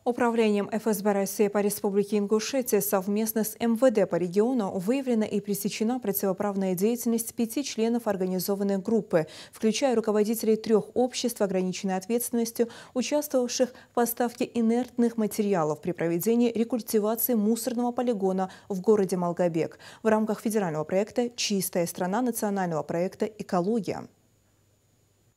Управлением ФСБ России по Республике Ингушетия совместно с МВД по региону выявлена и пресечена противоправная деятельность 5 членов организованной группы, включая руководителей 3 обществ ограниченной ответственностью, участвовавших в поставке инертных материалов при проведении рекультивации мусорного полигона в городе Малгобек в рамках федерального проекта «Чистая страна» национального проекта «Экология».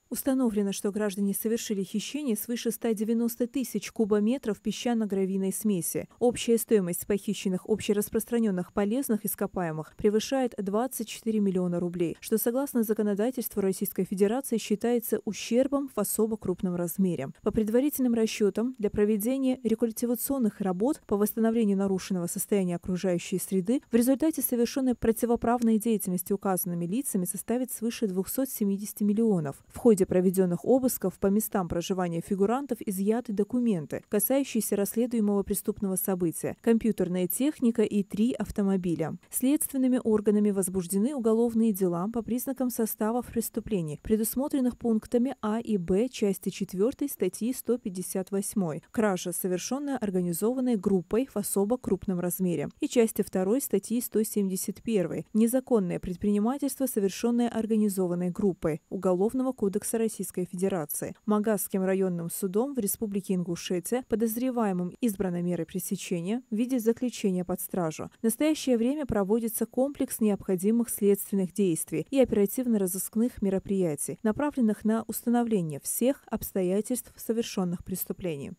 Установлено, что граждане совершили хищение свыше 190 тысяч кубометров песчано-гравийной смеси. Общая стоимость похищенных общераспространенных полезных ископаемых превышает 24 миллиона рублей, что, согласно законодательству Российской Федерации, считается ущербом в особо крупном размере. По предварительным расчетам, для проведения рекультивационных работ по восстановлению нарушенного состояния окружающей среды в результате совершенной противоправной деятельности указанными лицами составит свыше 270 миллионов. В ходе проведенных обысков по местам проживания фигурантов изъяты документы, касающиеся расследуемого преступного события, компьютерная техника и 3 автомобиля. Следственными органами возбуждены уголовные дела по признакам составов преступлений, предусмотренных пунктами А и Б части 4 статьи 158 «Кража, совершенная организованной группой в особо крупном размере» и части 2 статьи 171 «Незаконное предпринимательство, совершенное организованной группой» Уголовного кодекса Российской Федерации. Магасским районным судом в Республике Ингушетия подозреваемым избрана мера пресечения в виде заключения под стражу. В настоящее время проводится комплекс необходимых следственных действий и оперативно-розыскных мероприятий, направленных на установление всех обстоятельств совершенных преступлений.